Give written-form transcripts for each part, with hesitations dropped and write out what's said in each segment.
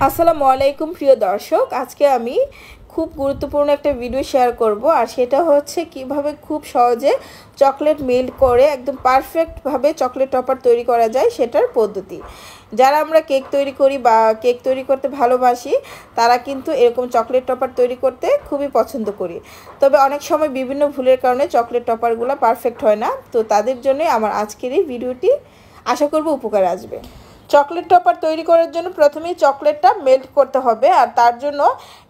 আসসালামু আলাইকুম প্রিয় দর্শক, আজকে আমি খুব গুরুত্বপূর্ণ একটা ভিডিও শেয়ার করব। আর সেটা হচ্ছে কিভাবে খুব সহজে চকলেট মেল্ট করে একদম পারফেক্টভাবে চকলেট টপার তৈরি করা যায় সেটার পদ্ধতি। যারা আমরা কেক তৈরি করি বা কেক তৈরি করতে ভালোবাসি তারা কিন্তু এরকম চকলেট টপার তৈরি করতে খুবই পছন্দ করি। তবে অনেক সময় বিভিন্ন ভুলের কারণে চকলেট টপারগুলো পারফেক্ট হয় না। তো তাদের জন্যই আমার আজকের এই ভিডিওটি, আশা করব উপকারে আসবে। চকলেট টপার তৈরি করার জন্য প্রথমেই চকলেটটা মেল্ট করতে হবে। আর তার জন্য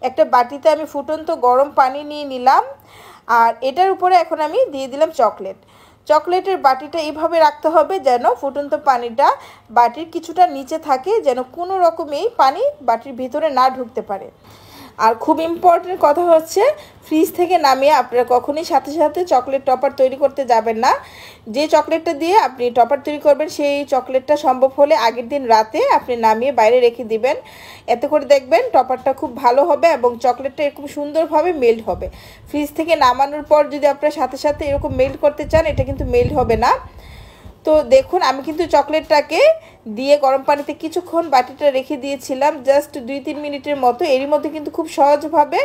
একটা বাটিতে আমি ফুটন্ত গরম পানি নিয়ে নিলাম। আর এটার উপরে এখন আমি দিয়ে দিলাম চকলেটের বাটিটা এইভাবে রাখতে হবে যেন ফুটন্ত পানিটা বাটির কিছুটা নিচে থাকে, যেন কোনো রকমেই পানি বাটির ভিতরে না ঢুকতে পারে। আর খুব ইম্পর্টেন্ট কথা হচ্ছে, ফ্রিজ থেকে নামিয়ে আপনারা কখনোই সাথে সাথে চকলেট টপার তৈরি করতে যাবেন না। যে চকলেটটা দিয়ে আপনি টপার তৈরি করবেন সেই চকলেটটা সম্ভব হলে আগের দিন রাতে আপনি নামিয়ে বাইরে রেখে দিবেন। এতে করে দেখবেন টপারটা খুব ভালো হবে এবং চকলেটটা এরকম সুন্দরভাবে মেল্ট হবে। ফ্রিজ থেকে নামানোর পর যদি আপনারা সাথে সাথে এরকম মেল্ট করতে চান, এটা কিন্তু মেল্ট হবে না। তো দেখুন, আমি কিন্তু চকলেটটাকে দিয়ে গরম পানিতে কিছুক্ষণ বাটিটা রেখে দিয়েছিলাম, জাস্ট 2-3 মিনিটের মতো। এরই মধ্যে কিন্তু খুব সহজভাবে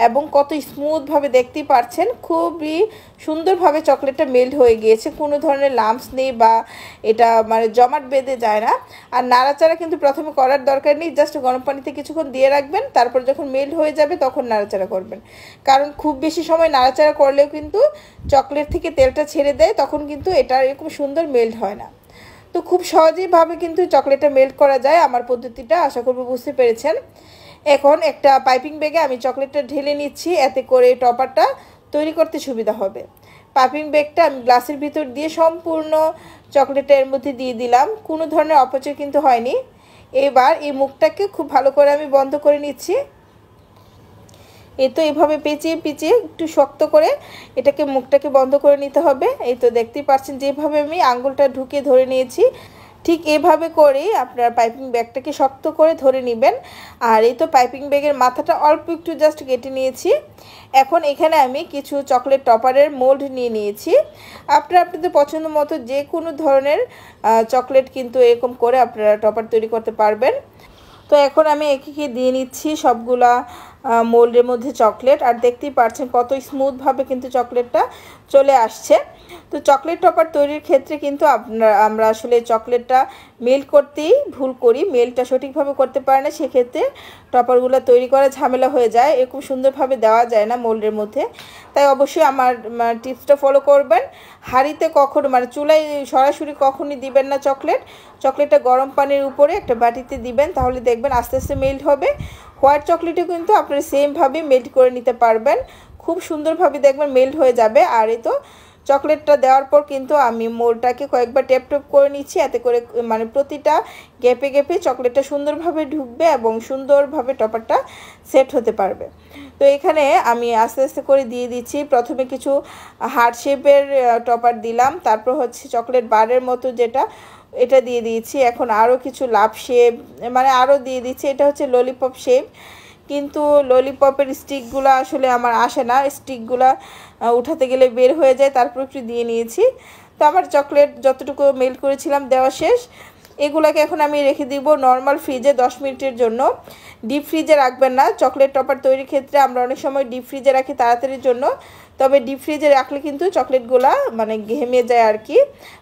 এবং কত স্মুথভাবে দেখতেই পারছেন, খুবই সুন্দরভাবে চকলেটটা মেল্ট হয়ে গিয়েছে। কোনো ধরনের লাম্পস নেই বা এটা জমাট বেঁধে যায় না। আর নাড়াচাড়া কিন্তু প্রথমে করার দরকার নেই, জাস্ট গরম পানিতে কিছুক্ষণ দিয়ে রাখবেন, তারপর যখন মেল্ট হয়ে যাবে তখন নাড়াচাড়া করবেন। কারণ খুব বেশি সময় নাড়াচাড়া করলেও কিন্তু চকলেট থেকে তেলটা ছেড়ে দেয়, তখন কিন্তু এটা এরকম সুন্দর মেল্ট হয় না। তো খুব সহজেইভাবে কিন্তু চকলেটটা মেল্ট করা যায়। আমার পদ্ধতিটা আশা করব বুঝতে পেরেছেন। এখন একটা পাইপিং ব্যাগে আমি চকলেটটা ঢেলে নিচ্ছি, এতে করে টপারটা তৈরি করতে সুবিধা হবে। পাইপিং ব্যাগটা আমি গ্লাসের ভিতর দিয়ে সম্পূর্ণ চকলেটটা এর মধ্যে দিয়ে দিলাম, কোনো ধরনের অপচয় কিন্তু হয়নি। এবার এই মুখটাকে খুব ভালো করে আমি বন্ধ করে নিচ্ছি। এই তো এইভাবে পেঁচিয়ে পেঁচিয়ে একটু শক্ত করে এটাকে মুখটাকে বন্ধ করে নিতে হবে। এই তো দেখতেই পাচ্ছেন যেভাবে আমি আঙ্গুলটা ঢুকিয়ে ধরে নিয়েছি, ঠিক এভাবে করেই আপনার পাইপিং ব্যাগটাকে শক্ত করে ধরে নেবেন। আর এই তো পাইপিং ব্যাগের মাথাটা অল্প একটু জাস্ট কেটে নিয়েছি। এখন এখানে আমি কিছু চকলেট টপারের মোল্ড নিয়ে নিয়েছি। আপনাদের পছন্দ মতো যে কোনো ধরনের চকলেট কিন্তু এরকম করে আপনারা টপার তৈরি করতে পারবেন। তো এখন আমি একে দিয়ে নিচ্ছি সবগুলা মোল্ডের মধ্যে চকলেট। আর দেখতেই পাচ্ছেন কত স্মুথভাবে কিন্তু চকলেটটা চলে আসছে। তো চকলেট টপার তৈরির ক্ষেত্রে কিন্তু আমরা আসলে চকলেটটা মেল্ট করতেই ভুল করি, মেল্টটা সঠিকভাবে করতে পারে না, সেক্ষেত্রে টপারগুলো তৈরি করা ঝামেলা হয়ে যায়, এরকম সুন্দরভাবে দেওয়া যায় না মোল্ডের মধ্যে। তাই অবশ্যই আমার টিপসটা ফলো করবেন। হাঁড়িতে কখনো চুলায় সরাসরি কখনই দিবেন না চকলেটটা গরম পানির উপরে একটা বাটিতে দিবেন, তাহলে দেখবেন আস্তে আস্তে মেল্ট হবে। হোয়াইট চকলেটও কিন্তু আপনারা সেমভাবে মেল্ট করে নিতে পারবেন, খুব সুন্দরভাবে দেখবেন মেল্ট হয়ে যাবে। আর এই তো চকলেটটা দেওয়ার পর কিন্তু আমি মোল্ডটাকে কয়েকবার ট্যাপ করে নিচ্ছি, এতে করে প্রতিটা গ্যাপে গ্যাপে চকলেটটা সুন্দরভাবে ঢুকবে এবং সুন্দরভাবে টপারটা সেট হতে পারবে। তো এখানে আমি আস্তে আস্তে করে দিয়ে দিচ্ছি। প্রথমে কিছু হার্ট শেপের টপার দিলাম, তারপর হচ্ছে চকলেট বারের মতো যেটা, এটা দিয়ে দিয়েছি। এখন আরও কিছু লাভ শেপ আরও দিয়ে দিচ্ছি, এটা হচ্ছে ললিপপ শেপ। কিন্তু ললিপপের স্টিকগুলো আসলে আমার আসে না, স্টিকগুলো উঠাতে গেলে বের হয়ে যায়, তারপর একটু দিয়ে নিয়েছি। তো আমার চকলেট যতটুকু মেল্ট করেছিলাম দেওয়া শেষ। এগুলোকে এখন আমি রেখে দিব নর্মাল ফ্রিজে 10 মিনিটের জন্য। ডিপ ফ্রিজে রাখবেন না, চকলেট টপার তৈরির ক্ষেত্রে আমরা অনেক সময় ডিপ ফ্রিজে রাখি তাড়াতাড়ির জন্য। তবে ডিপ ফ্রিজে রাখলে কিন্তু চকলেটগুলো ঘেমে যায় আর কি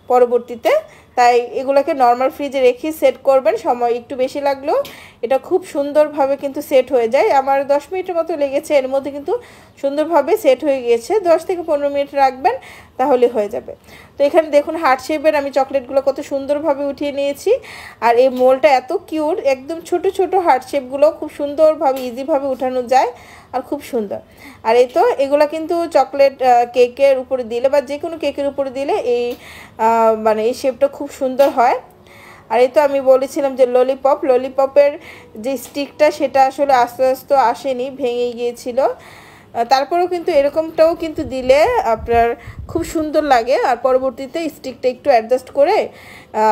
পরবর্তীতে। তাই এগুলোকে নর্মাল ফ্রিজে রেখে সেট করবেন, সময় একটু বেশি লাগলেও এটা খুব সুন্দরভাবে কিন্তু সেট হয়ে যায়। আমার 10 মিনিটের মতো লেগেছে, এর মধ্যে কিন্তু সুন্দরভাবে সেট হয়ে গিয়েছে। 10 থেকে 15 মিনিট রাখবেন, তাহলে হয়ে যাবে। তো এখানে দেখুন হার্ট শেপের আমি চকলেটগুলো কত সুন্দরভাবে উঠিয়ে নিয়েছি। আর এই মোলটা এত কিউট, একদম ছোট ছোট হার্ট শেপগুলো খুব সুন্দরভাবে ইজিভাবে উঠানো যায় আর খুব সুন্দর। আর এই তো এগুলো কিন্তু চকলেট কেকের উপরে দিলে বা যে কোনো কেকের উপরে দিলে এই এই শেপটা খুব সুন্দর হয়। আর এই তো আমি বলেছিলাম যে ললিপপের যে স্টিকটা সেটা আসলে আস্তে আস্তে আসেনি, ভেঙে গিয়েছিল। তারপরেও কিন্তু এরকমটাও কিন্তু দিলে আপনার খুব সুন্দর লাগে। আর পরবর্তীতে স্টিকটা একটু অ্যাডজাস্ট করে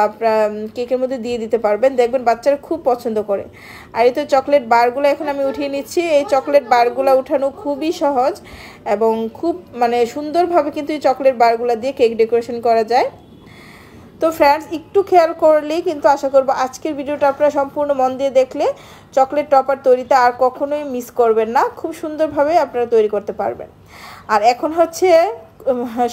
আপনার কেকের মধ্যে দিয়ে দিতে পারবেন, দেখবেন বাচ্চারা খুব পছন্দ করে। আর এই তো চকলেট বারগুলো এখন আমি উঠিয়ে নিচ্ছি। এই চকলেট বারগুলো উঠানো খুবই সহজ এবং খুব সুন্দরভাবে কিন্তু এই চকলেট বারগুলো দিয়ে কেক ডেকোরেশন করা যায়। তো ফ্রেন্ডস একটু খেয়াল করলেই কিন্তু আশা করব আজকের ভিডিওটা আপনারা সম্পূর্ণ মন দিয়ে দেখলে চকলেট টপার তৈরিতে আর কখনোই মিস করবেন না, খুব সুন্দরভাবে আপনারা তৈরি করতে পারবেন। আর এখন হচ্ছে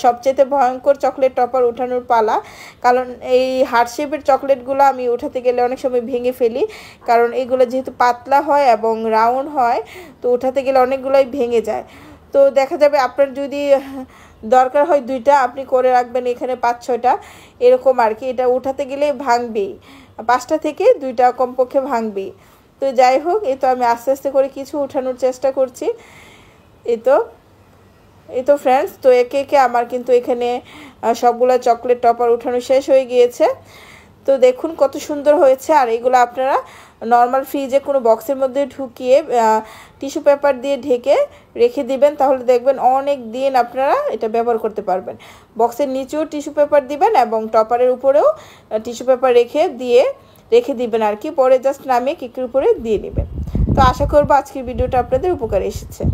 সবচেয়ে ভয়ঙ্কর চকলেট টপার উঠানোর পালা, কারণ এই হার্ট শেপের চকলেটগুলো আমি উঠাতে গেলে অনেক সময় ভেঙে ফেলি, কারণ এগুলো যেহেতু পাতলা হয় এবং রাউন্ড হয়, তো উঠাতে গেলে অনেকগুলোই ভেঙে যায়। তো দেখা যাবে আপনার যদি দরকার হয় দুইটা, আপনি করে রাখবেন এখানে 5-6টা এরকম আর কি, এটা উঠাতে গেলে ভাঙবেই, 5টা থেকে 2টা কমপক্ষে ভাঙবেই। তো যাই হোক, এই তো আমি আস্তে আস্তে করে কিছু উঠানোর চেষ্টা করছি। এই তো ফ্রেন্ডস, তো একে একে আমার কিন্তু এখানে সবগুলো চকলেট টপার উঠানো শেষ হয়ে গিয়েছে। তো দেখুন কত সুন্দর হয়েছে। আর এগুলো আপনারা নর্মাল ফ্রিজে কোনো বক্সের মধ্যে ঢুকিয়ে টিস্যু পেপার দিয়ে ঢেকে রেখে দিবেন, তাহলে দেখবেন অনেক দিন আপনারা এটা ব্যবহার করতে পারবেন। বক্সের নিচেও টিস্যু পেপার দিবেন এবং টপারের উপরেও টিস্যু পেপার রেখে দিবেন আর কি, পরে জাস্ট নামিয়ে কেকের উপরে দিয়ে নেবেন। তো আশা করবো আজকের ভিডিওটা আপনাদের উপকারে এসেছে।